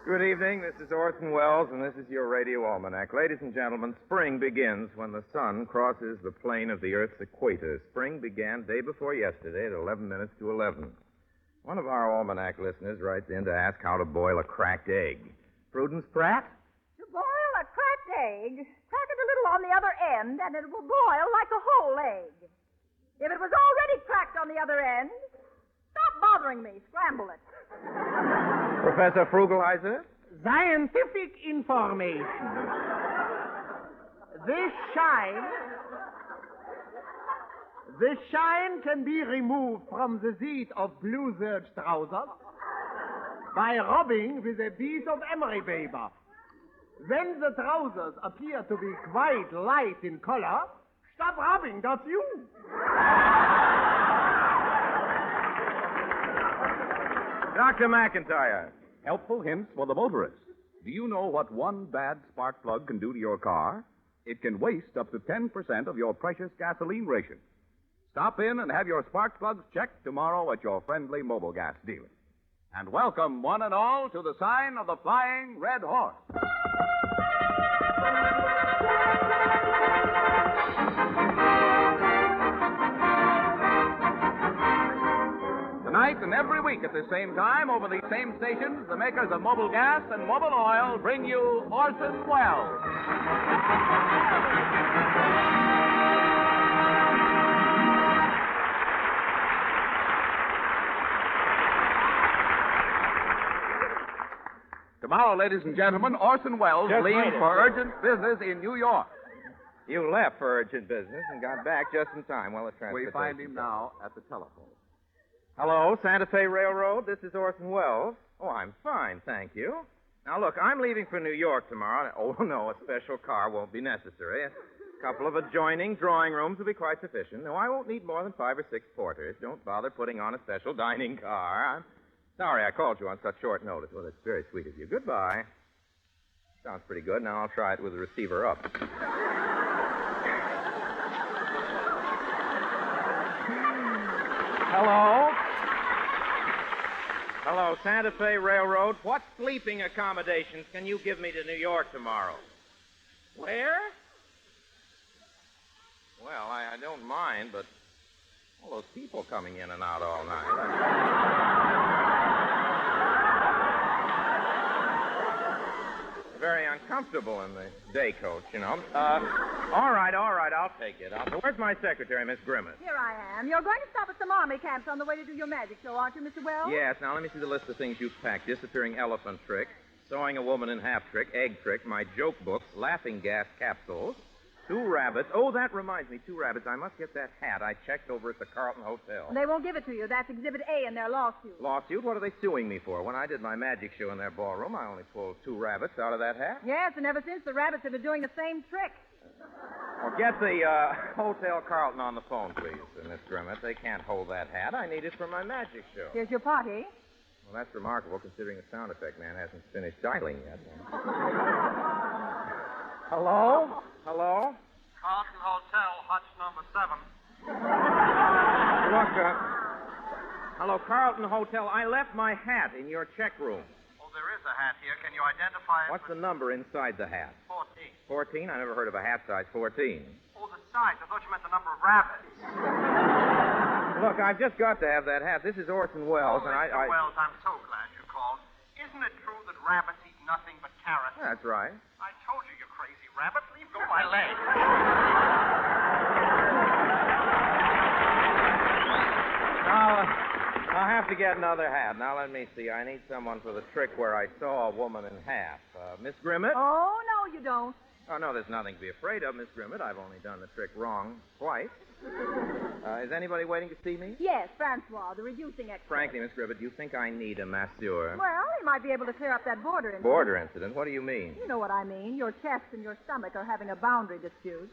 Good evening. This is Orson Welles, and this is your Radio Almanac. Ladies and gentlemen, spring begins when the sun crosses the plane of the Earth's equator. Spring began day before yesterday at 11 minutes to 11. One of our Almanac listeners writes in to ask how to boil a cracked egg. Prudence Pratt? To boil a cracked egg, crack it a little on the other end, and it will boil like a whole egg. If it was already cracked on the other end, stop bothering me. Scramble it. Professor Frugelheiser? Scientific information. This shine can be removed from the seat of blue serge trousers by rubbing with a piece of emery paper. When the trousers appear to be quite light in color, stop rubbing, that's you. Dr. McIntyre. Helpful hints for the motorist. Do you know what one bad spark plug can do to your car? It can waste up to 10% of your precious gasoline ration. Stop in and have your spark plugs checked tomorrow at your friendly mobile gas dealer. And welcome one and all to the sign of the Flying Red Horse. Tonight and every week at the same time, over these same stations, the makers of mobile gas and mobile oil bring you Orson Welles. Tomorrow, ladies and gentlemen, Orson Welles leaves for urgent business in New York. You left for urgent business and got back just in time. Well, the transportation. We find him now at the telephone. Hello, Santa Fe Railroad. This is Orson Welles. Oh, I'm fine, thank you. Now, look, I'm leaving for New York tomorrow. Oh, no, a special car won't be necessary. A couple of adjoining drawing rooms will be quite sufficient. No, I won't need more than 5 or 6 porters. Don't bother putting on a special dining car. I'm sorry I called you on such short notice. Well, that's very sweet of you. Goodbye. Sounds pretty good. Now I'll try it with the receiver up. Hello? Hello, Santa Fe Railroad. What sleeping accommodations can you give me to New York tomorrow? Where? Well, I don't mind, but all those people coming in and out all night. Very uncomfortable in the day coach, you know. All right, I'll take it. Where's my secretary, Miss Grimmett? Here I am. You're going to stop at some army camps on the way to do your magic show, aren't you, Mr. Wells? Yes, now let me see the list of things you've packed. Disappearing elephant trick, sewing a woman in half trick, egg trick, my joke books, laughing gas capsules, 2 rabbits. Oh, that reminds me, 2 rabbits. I must get that hat I checked over at the Carlton Hotel. They won't give it to you. That's Exhibit A in their lawsuit. Lawsuit? What are they suing me for? When I did my magic show in their ballroom, I only pulled 2 rabbits out of that hat. Yes, and ever since, the rabbits have been doing the same trick. Well, get the Hotel Carlton on the phone, please, Miss Grimmett. They can't hold that hat. I need it for my magic show. Here's your party. Well, that's remarkable, considering the sound effect man hasn't finished dialing yet. Hello? Hello? Carlton Hotel, Hutch number 7. Look, hello, Carlton Hotel. I left my hat in your check room. Oh, there is a hat here. Can you identify it? What's the number inside the hat? 14. 14? I never heard of a hat size 14. Oh, the size. I thought you meant the number of rabbits. Look, I've just got to have that hat. This is Orson Welles, and Mr. Wells, I'm so glad you called. Isn't it true that rabbits eat nothing but carrots? That's right. I told you, you crazy rabbit. Leave go my leg. Now, I'll have to get another hat. Now, let me see. I need someone for the trick where I saw a woman in half. Miss Grimmett? Oh, no, you don't. Oh, no, there's nothing to be afraid of, Miss Grimmett. I've only done the trick wrong twice. Is anybody waiting to see me? Yes, Francois, the reducing expert. Frankly, Miss Grimmett, do you think I need a masseur? Well, he might be able to clear up that border incident. Border incident? What do you mean? You know what I mean. Your chest and your stomach are having a boundary dispute.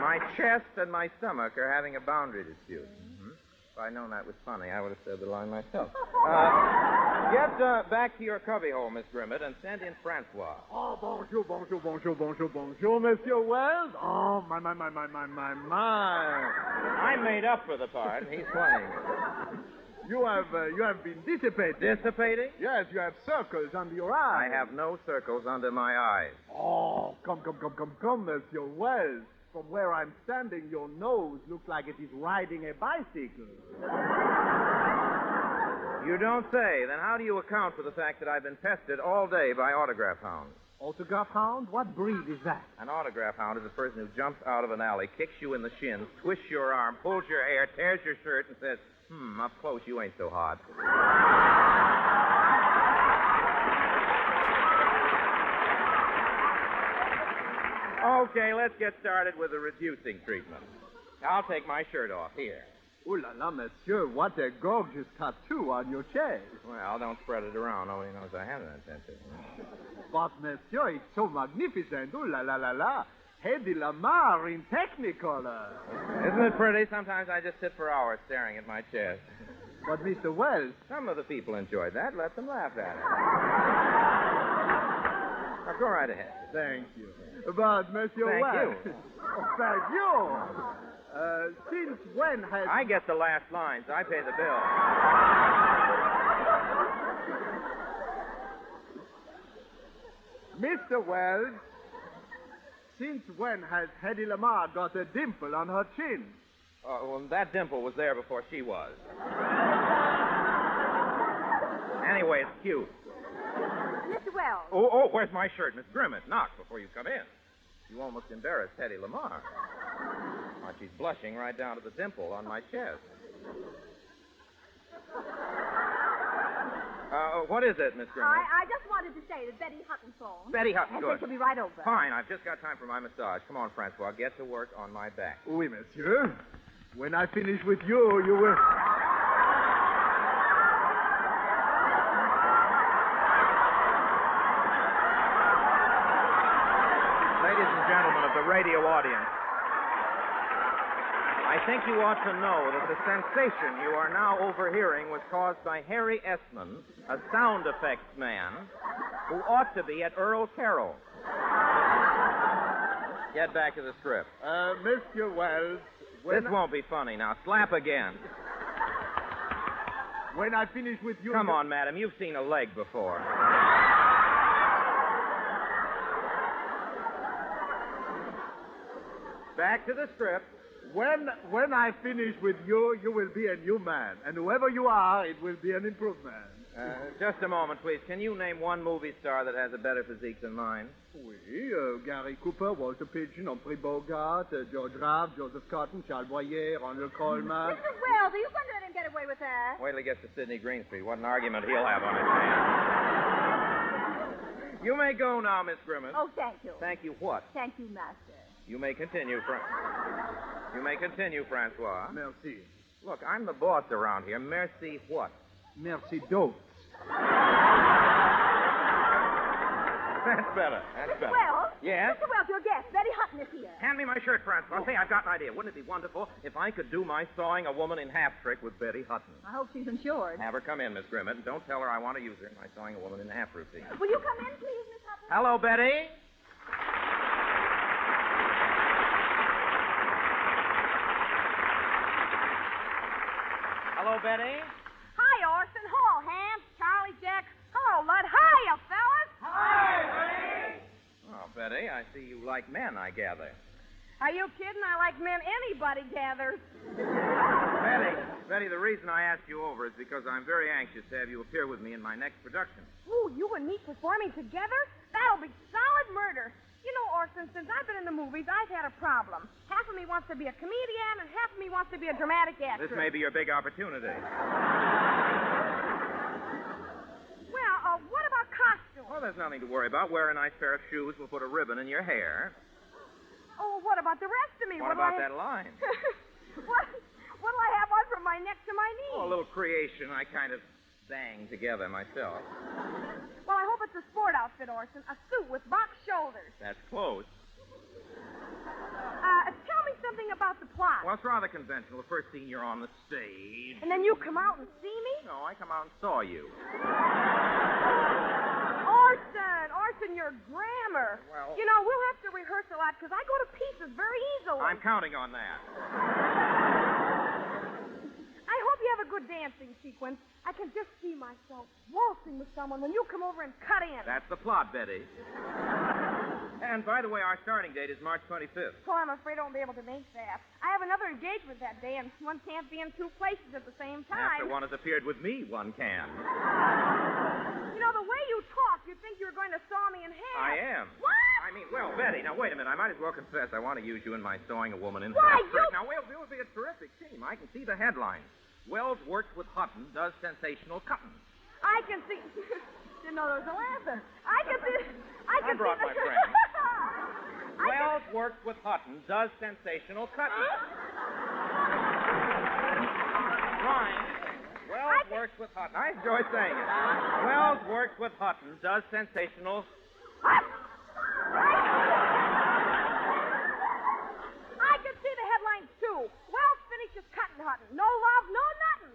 My chest and my stomach are having a boundary dispute. Mm-hmm. If I'd known that was funny, I would have said the line myself. Get back to your cubbyhole, Miss Grimmett, and send in Francois. Oh, bonjour, Monsieur Wells. Oh, my. I'm made up for the part, and he's playing. You have been dissipating. Dissipating? Yes, you have circles under your eyes. I have no circles under my eyes. Oh, come, Monsieur Wells. From where I'm standing, your nose looks like it is riding a bicycle. You don't say. Then how do you account for the fact that I've been pestered all day by autograph hounds? Autograph hound? What breed is that? An autograph hound is a person who jumps out of an alley, kicks you in the shins, twists your arm, pulls your hair, tears your shirt, and says, up close, you ain't so hot. Okay, let's get started with the reducing treatment. I'll take my shirt off here. Oh la la, monsieur, what a gorgeous tattoo on your chest. Well, don't spread it around. Nobody knows I have that tattoo. But, monsieur, it's so magnificent. Oh la la la la. Hedy Lamarr in Technicolor. Isn't it pretty? Sometimes I just sit for hours staring at my chest. But, Mr. Wells... Some of the people enjoyed that. Let them laugh at it. Now, go right ahead. Thank you. But, Monsieur Thank Wells... you. Oh, thank you. Since when has... I get the last lines. I pay the bill. Mr. Wells, since when has Hedy Lamarr got a dimple on her chin? Well, that dimple was there before she was. Anyway, it's cute. Mr. Wells. Oh, where's my shirt? Miss Grimmett, knock before you come in. You almost embarrassed Hedy Lamarr. Why, she's blushing right down to the dimple on my chest. What is it, Miss Grimmett? I just wanted to say that Betty Hutton phoned. Betty Hutton, and good. she'll be right over. Fine, I've just got time for my massage. Come on, Francois, get to work on my back. Oui, monsieur. When I finish with you, you will... Ladies and gentlemen of the radio audience, I think you ought to know that the sensation you are now overhearing was caused by Harry Esmond, a sound effects man, who ought to be at Earl Carroll. Get back to the script. Mr. Wells... This won't be funny now. Slap again. When I finish with you... Come on, madam. You've seen a leg before. Back to the script. When I finish with you, you will be a new man. And whoever you are, it will be an improvement. Just a moment, please. Can you name one movie star that has a better physique than mine? Oui, Gary Cooper, Walter Pidgeon, Humphrey Bogart, George Raft, Joseph Cotton, Charles Boyer, Ronald Coleman. Mr. Wells, are you going to let him get away with that? Wait till he gets to Sidney Greenstreet. What an argument he'll have on his hands. You may go now, Miss Grimmett. Oh, thank you. Thank you what? Thank you, Master. You may continue, You may continue, Francois. Merci. Look, I'm the boss around here. Merci what? Merci d'autres. That's better. That's Mr. better. Wells? Yes? Mr. Wells, your guest, Betty Hutton, is here. Hand me my shirt, Francois. Say, I've got an idea. Wouldn't it be wonderful if I could do my sawing a woman in half trick with Betty Hutton? I hope she's insured. Have her come in, Miss Grimmett, and don't tell her I want to use her in my sawing a woman in half routine. Will you come in, please, Miss Hutton? Hello, Betty. Hello, Betty. Hi, Orson. Hello, Ham. Charlie, Jack. Hello, Lud. Hiya, fellas. Oh, Betty, I see you like men, I gather. Are you kidding? I like men anybody gathers. Betty, the reason I asked you over is because I'm very anxious to have you appear with me in my next production. Ooh, you and me performing together? That'll be solid murder. You know, Orson, since I've been in the movies, I've had a problem. Half of me wants to be a comedian, and half of me wants to be a dramatic actress. This may be your big opportunity. Well, what about costumes? Well, there's nothing to worry about. Wear a nice pair of shoes. We'll put a ribbon in your hair. Oh, what about the rest of me? What about that line? What'll I have on from my neck to my knees? Oh, a little creation I kind of banged together myself. Well, I hope it's a sport outfit, Orson. A suit with box shoulders. That's close. Tell me something about the plot. Well, it's rather conventional. The first scene, you're on the stage. And then you come out and see me? No, I come out and saw you. Orson, your grammar. Well... You know, we'll have to rehearse a lot because I go to pieces very easily. I'm counting on that. I hope you have have a good dancing sequence, I can just see myself waltzing with someone when you come over and cut in. That's the plot, Betty. And, by the way, our starting date is March 25th. So I'm afraid I won't be able to make that. I have another engagement that day, and one can't be in two places at the same time. After one has appeared with me, one can. You know, the way you talk, you'd think you were going to saw me in half. I am. What? I mean, well, Betty, now, wait a minute. I might as well confess I want to use you in my sawing a woman in Why, half. you- Now, well, it would be a terrific team. I can see the headline. Wells works with Hutton, does sensational cutting. I can see... Didn't know there was no answer. I can see... I brought my friend. Wells works with Hutton, does sensational cutting. Rhyme. Wells works with Hutton. I enjoy saying it. Wells works with Hutton, does sensational... I can see the headlines, too. Wells finishes cutting Hutton. No love, no nothing.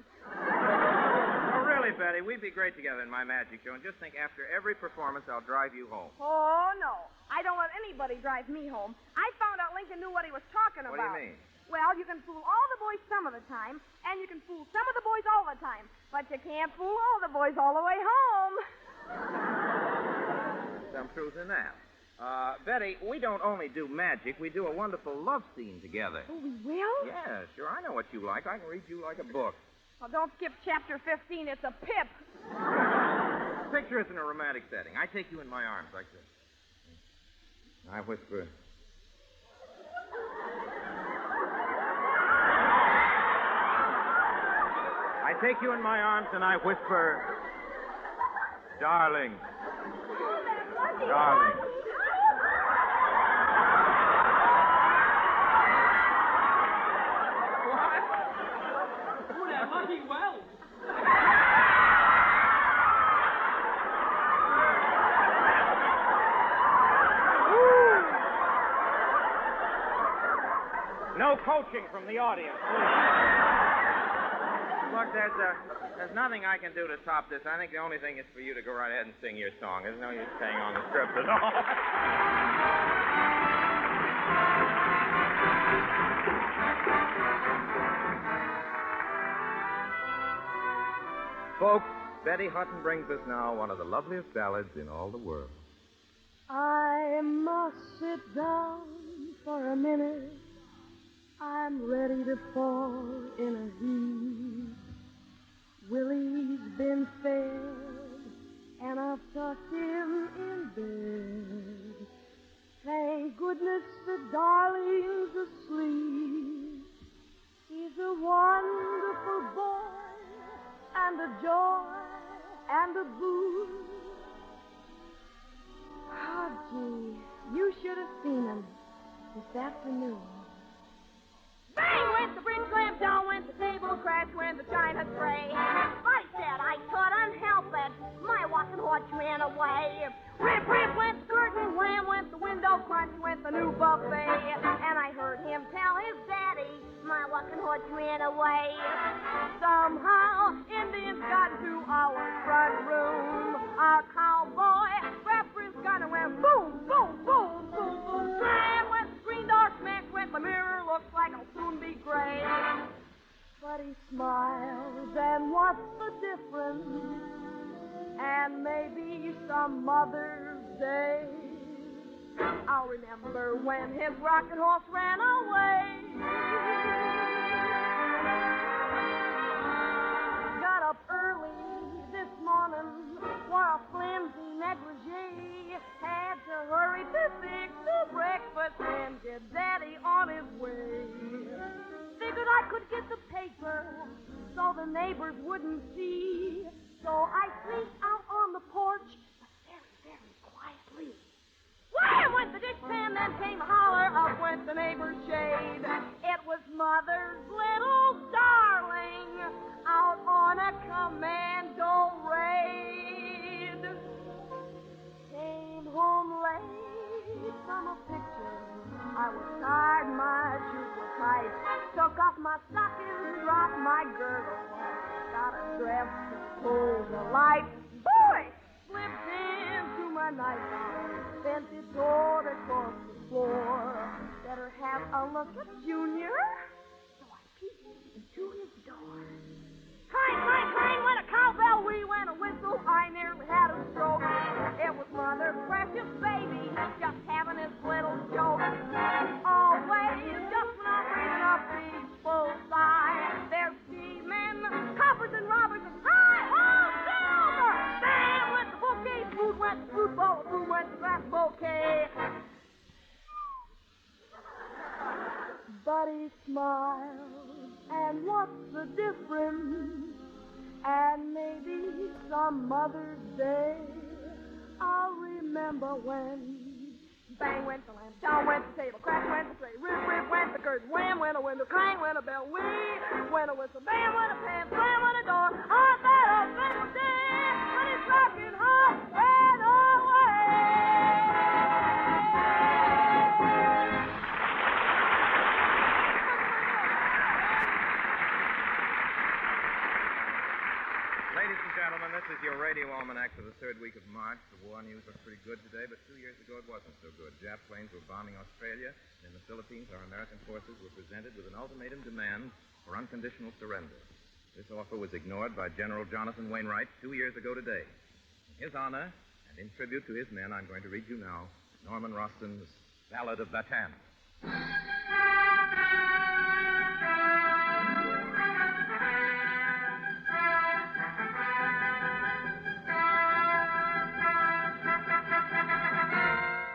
Oh, really, Betty? We'd be great together in my magic show. And just think, after every performance, I'll drive you home. Oh, no. I don't let anybody drive me home. I found out Lincoln knew what he was talking about. What do you mean? Well, you can fool all the boys some of the time, and you can fool some of the boys all the time. But you can't fool all the boys all the way home. Some truth in that. Betty, we don't only do magic, we do a wonderful love scene together. Oh, we will? Yeah, sure. I know what you like. I can read you like a book. Well, don't skip chapter 15. It's a pip. Picture us in a romantic setting. I take you in my arms like this. I whisper. I take you in my arms and I whisper, darling. Darling. Oh, that lucky Wells. No coaching from the audience, please. Look, there's nothing I can do to top this. I think the only thing is for you to go right ahead and sing your song. There's no use staying on the script at all. Folks, Betty Hutton brings us now one of the loveliest ballads in all the world. I must sit down for a minute. I'm ready to fall in a heap. Willie's been fed, and I've tucked him in bed. Thank goodness the darling's asleep. He's a wonderful boy, and a joy, and a boon. Oh, gee, you should have seen him this afternoon. Bang went the bridge, slammed down went the table, crashed went the china tray. I said I couldn't help it, my walking horse ran away. Rip, rip went the curtain, wham went the window, crunch went the new buffet. And I heard him tell his daddy, my walking horse ran away. Somehow, Indians got into our front room. Our cowboy grabbed his gun and went boom, boom, boom, boom, boom. Slam went the screen door, smash went the mirror, looks like I'll soon be gray. But he smiles, and what's the difference? And maybe some Mother's Day I'll remember when his rocking horse ran away. Got up early this morning, wore a flimsy negligee. Had to hurry to fix the breakfast and get Daddy on his way. Figured I could get the paper so the neighbors wouldn't see. So I sneaked out on the porch, but very, very quietly. Wham went the dishpan, then came a holler, up went the neighbor's shade. It was Mother's little darling out on a commando raid. Came home late from a picture. I was tired, my shoes were tight. Took off my stockings, dropped my girdle. Got a dress to hold the light. Boy! Slipped into my nightgown, bent it toward across the floor. Better have a look at Junior. So I peeked into his door. Clang, clang, clang, went a cowbell, we went a whistle, I nearly had a stroke. It was Mother Precious baby, just having his little joke. Always, just when I'm breathing a peaceful sigh, there's men, coppers and robbers, and hi-ho, silver! Bam went the bouquet, food went the food bowl, boom went the glass bouquet. But he smiled, and what's the difference? And maybe some Mother's Day I'll remember when. Bang went the lamp, down went the table, crack went the tray, rip, rip went the curtain, wham went a window, clang went a bell, wee went a whistle, bam went a pan, slam went a door, on that eventful day, when it's rocking hot and Ladies and gentlemen, this is your radio almanac for the third week of March. The war news looks pretty good today, but 2 years ago it wasn't so good. Jap planes were bombing Australia. In the Philippines, our American forces were presented with an ultimatum demand for unconditional surrender. This offer was ignored by General Jonathan Wainwright 2 years ago today. In his honor, and in tribute to his men, I'm going to read you now Norman Roston's Ballad of Bataan.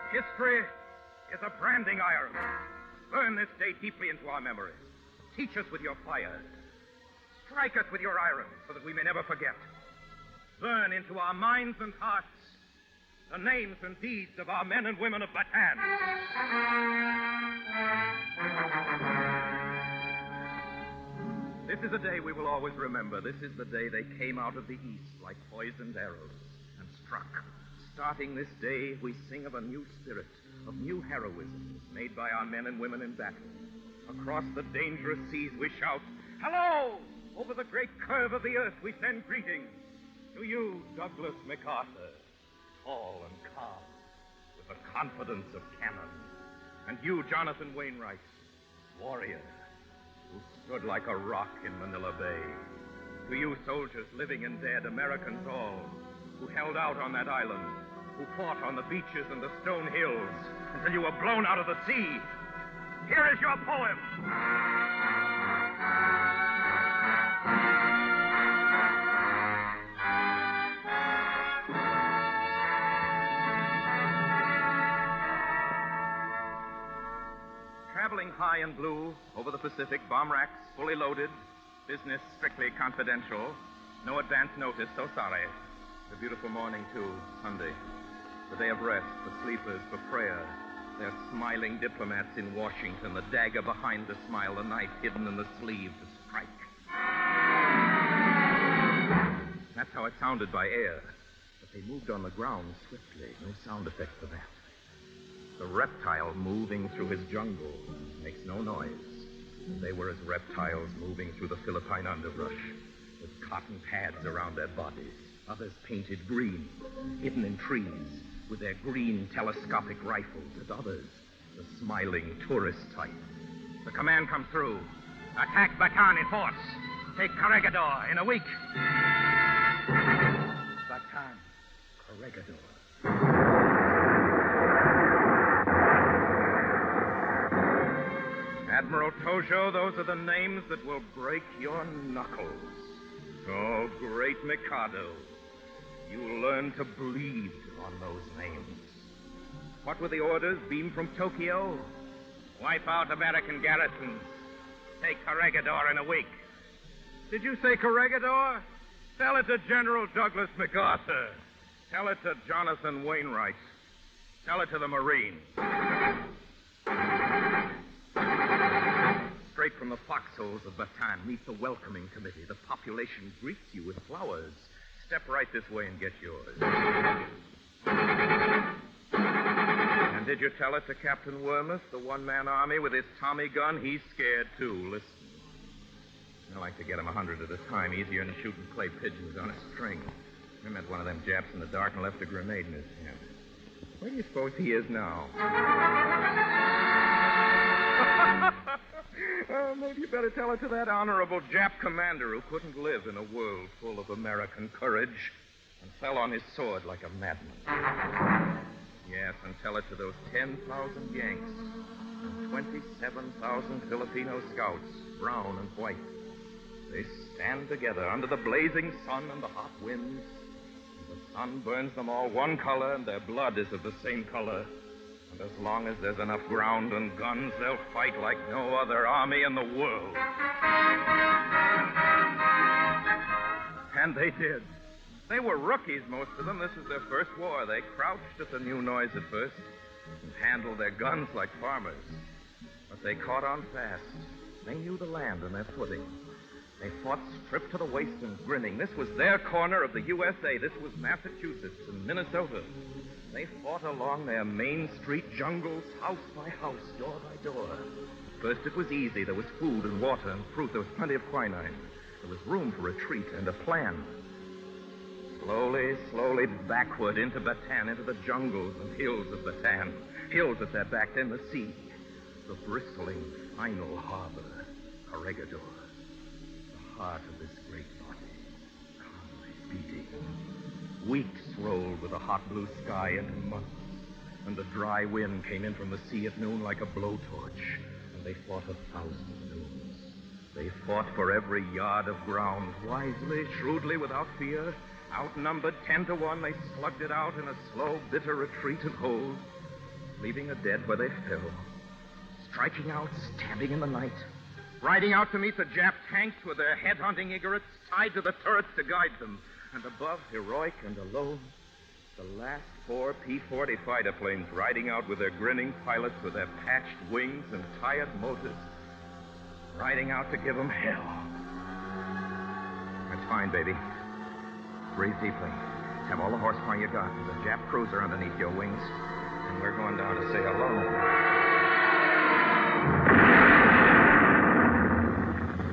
History is a branding iron. Burn this day deeply into our memory. Teach us with your fires. Strike us with your iron so that we may never forget. Burn into our minds and hearts the names and deeds of our men and women of Bataan. This is a day we will always remember. This is the day they came out of the east like poisoned arrows and struck. Starting this day, we sing of a new spirit, of new heroism made by our men and women in battle. Across the dangerous seas we shout, hello! Over the great curve of the earth we send greetings. To you, Douglas MacArthur, tall and calm, with the confidence of cannon. And you, Jonathan Wainwright, warrior, who stood like a rock in Manila Bay. To you, soldiers, living and dead, Americans all, who held out on that island, who fought on the beaches and the stone hills until you were blown out of the sea. Here is your poem. Traveling high and blue over the Pacific, bomb racks fully loaded, business strictly confidential, no advance notice, so sorry. The beautiful morning, too, Sunday. The day of rest for sleepers, for prayer. They're smiling diplomats in Washington, the dagger behind the smile, the knife hidden in the sleeve to strike. That's how it sounded by air. But they moved on the ground swiftly. No sound effect for that. The reptile moving through his jungle makes no noise. They were as reptiles moving through the Philippine underbrush, with cotton pads around their bodies. Others painted green, hidden in trees, with their green telescopic rifles. And others, the smiling tourist type. The command comes through. Attack Bataan in force. Take Corregidor in a week. Bataan, Corregidor. Admiral Tojo, those are the names that will break your knuckles. Oh, great Mikado. You'll learn to bleed on those names. What were the orders beamed from Tokyo? Wipe out American garrisons. Take Corregidor in a week. Did you say Corregidor? Tell it to General Douglas MacArthur. Tell it to Jonathan Wainwright. Tell it to the Marines. Straight from the foxholes of Bataan, meet the welcoming committee. The population greets you with flowers. Step right this way and get yours. And did you tell it to Captain Wormuth, the one-man army with his Tommy gun? He's scared, too. Listen. I like to get him 100 at a time, easier than shooting clay pigeons on a string. I met one of them Japs in the dark and left a grenade in his hand. Where do you suppose he is now? Well, maybe you better tell it to that honorable Jap commander who couldn't live in a world full of American courage and fell on his sword like a madman. Yes, and tell it to those 10,000 Yanks and 27,000 Filipino scouts, brown and white. They stand together under the blazing sun and the hot winds. And the sun burns them all one color, and their blood is of the same color. And as long as there's enough ground and guns, they'll fight like no other army in the world. And they did. They were rookies, most of them. This was their first war. They crouched at the new noise at first and handled their guns like farmers. But they caught on fast. They knew the land and their footing. They fought stripped to the waist and grinning. This was their corner of the USA. This was Massachusetts and Minnesota. They fought along their Main Street jungles, house by house, door by door. First it was easy. There was food and water and fruit. There was plenty of quinine. There was room for retreat and a plan. Slowly backward into Bataan, into the jungles and hills of Bataan. Hills at their back, then the sea. The bristling final harbor, Corregidor. The heart of this great body, calmly beating. Weeks rolled with a hot blue sky into months, and the dry wind came in from the sea at noon like a blowtorch, and they fought 1,000 noons. They fought for every yard of ground, wisely, shrewdly, without fear. Outnumbered 10-1, they slugged it out in a slow, bitter retreat and hold, leaving the dead where they fell, striking out, stabbing in the night, riding out to meet the Jap tanks with their head-hunting egrets tied to the turrets to guide them. And above, heroic and alone, the last 4 P-40 fighter planes riding out with their grinning pilots with their patched wings and tired motors, riding out to give them hell. That's fine, baby. Breathe deeply. Have all the horsepower you got. There's a Jap cruiser underneath your wings, and we're going down to say hello.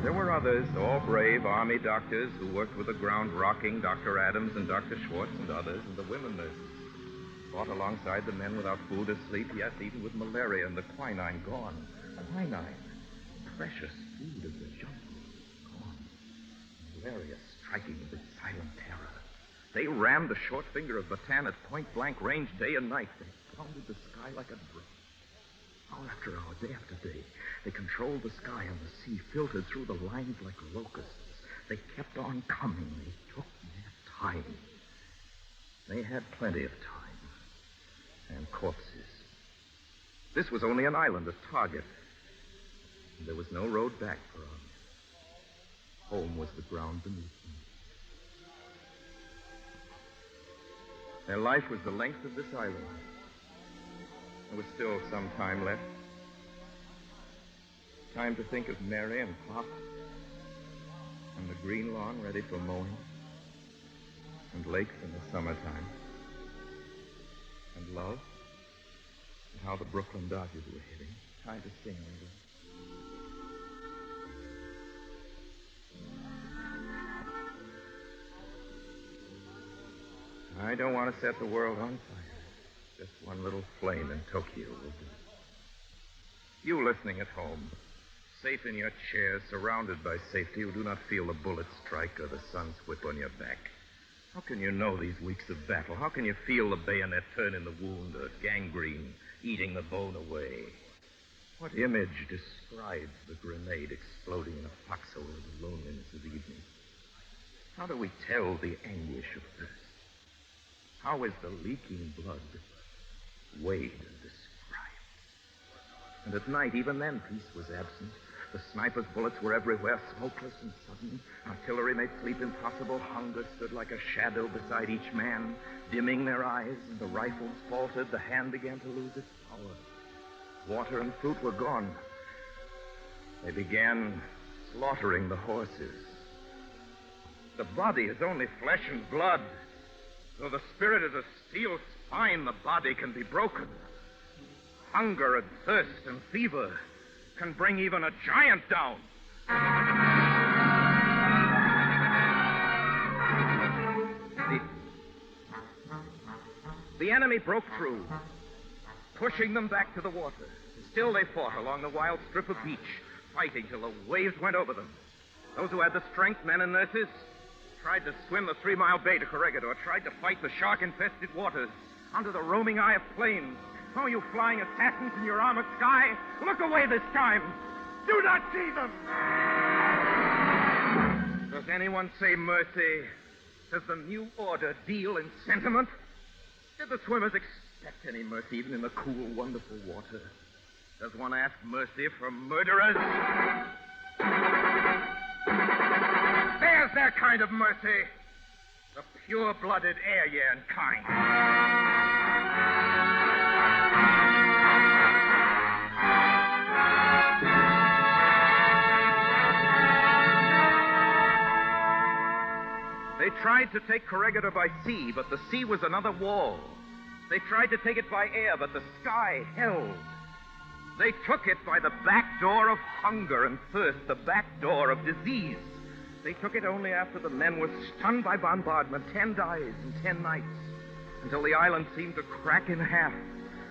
There were others, all brave Army doctors who worked with the ground rocking, Dr. Adams and Dr. Schwartz and others, and the women nurses. Fought alongside the men without food or sleep, yes, even with malaria and the quinine gone. Quinine, precious food of the jungle, gone. Malaria striking with its silent terror. They rammed the short finger of Bataan at point-blank range day and night. They pounded the sky like a drum. Hour after hour, day after day, they controlled the sky and the sea, filtered through the lines like locusts. They kept on coming. They took their time. They had plenty of time. And corpses. This was only an island, a target. And there was no road back for them. Home was the ground beneath them. Their life was the length of this island. There was still some time left. Time to think of Mary and Pop. And the green lawn ready for mowing. And lakes in the summertime. And love. And how the Brooklyn Dodgers were hitting. Time to sing a little. I don't want to set the world on fire. Just one little flame in Tokyo will do. You listening at home, safe in your chair, surrounded by safety, who do not feel the bullet strike or the sun's whip on your back. How can you know these weeks of battle? How can you feel the bayonet turn in the wound or gangrene eating the bone away? What image describes the grenade exploding in a foxhole in the loneliness of evening? How do we tell the anguish of thirst? How is the leaking blood weighed and described? And at night, even then, peace was absent. The sniper's bullets were everywhere, smokeless and sudden. Artillery made sleep impossible. Hunger stood like a shadow beside each man, dimming their eyes, and the rifles faltered. The hand began to lose its power. Water and fruit were gone. They began slaughtering the horses. The body is only flesh and blood. Though the spirit is a steel spine, the body can be broken. Hunger and thirst and fever can bring even a giant down. The enemy broke through, pushing them back to the water. Still they fought along the wild strip of beach, fighting till the waves went over them. Those who had the strength, men and nurses, tried to swim the 3-mile bay to Corregidor, tried to fight the shark-infested waters under the roaming eye of planes. Oh, you flying assassins in your armored sky, look away this time. Do not see them. Does anyone say mercy? Does the new order deal in sentiment? Did the swimmers expect any mercy even in the cool, wonderful water? Does one ask mercy from murderers? There's their kind of mercy. The pure-blooded Aryan kind. They tried to take Corregidor by sea, but the sea was another wall. They tried to take it by air, but the sky held. They took it by the back door of hunger and thirst, the back door of disease. They took it only after the men were stunned by bombardment, 10 days and 10 nights, until the island seemed to crack in half,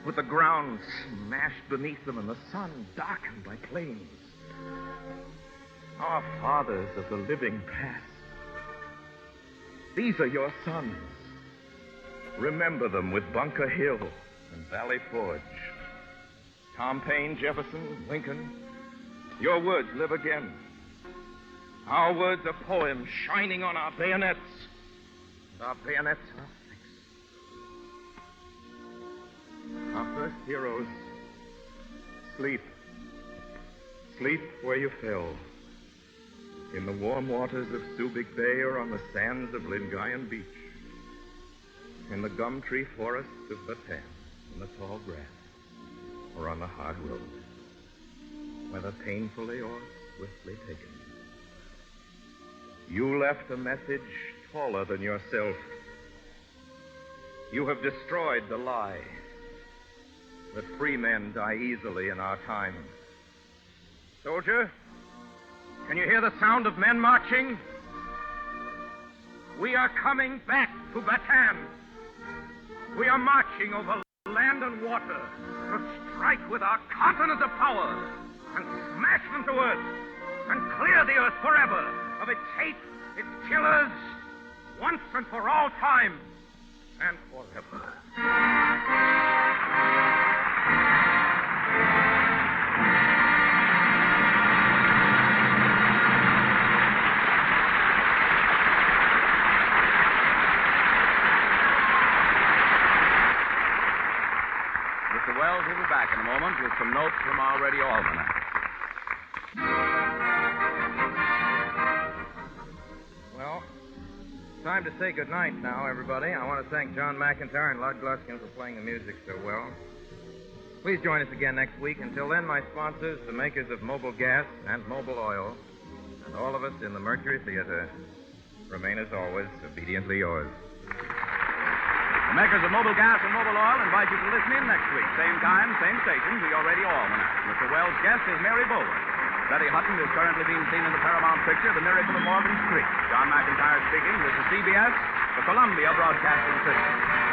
with the ground smashed beneath them and the sun darkened by flames. Our fathers of the living past, these are your sons. Remember them with Bunker Hill and Valley Forge. Tom Paine, Jefferson, Lincoln, your words live again. Our words are poems shining on our bayonets. And our bayonets are fixed. Our first heroes, sleep. Sleep where you fell. In the warm waters of Subic Bay or on the sands of Lingayen Beach. In the gum tree forests of Bataan, in the tall grass, or on the hard road, whether painfully or swiftly taken. You left a message taller than yourself. You have destroyed the lie that free men die easily in our time. Soldier, can you hear the sound of men marching? We are coming back to Bataan. We are marching over land and water to strike with our continent of power and smash them to earth and clear the earth forever of its hate, its killers, once and for all time and forever. Mr. Wells will be back in a moment with some notes from our radio almanac. Well, time to say goodnight now, everybody. I want to thank John McIntyre and Lud Gluskin for playing the music so well. Please join us again next week. Until then, my sponsors, the makers of Mobile Gas and Mobile Oil, and all of us in the Mercury Theater, remain as always obediently yours. The makers of Mobile Gas and Mobile Oil invite you to listen in next week. Same time, same station, to your radio almanac. Mr. Wells' guest is Mary Bowler. Betty Hutton is currently being seen in the Paramount picture, The Miracle of Morgan Street. John McIntyre speaking. This is CBS, the Columbia Broadcasting System.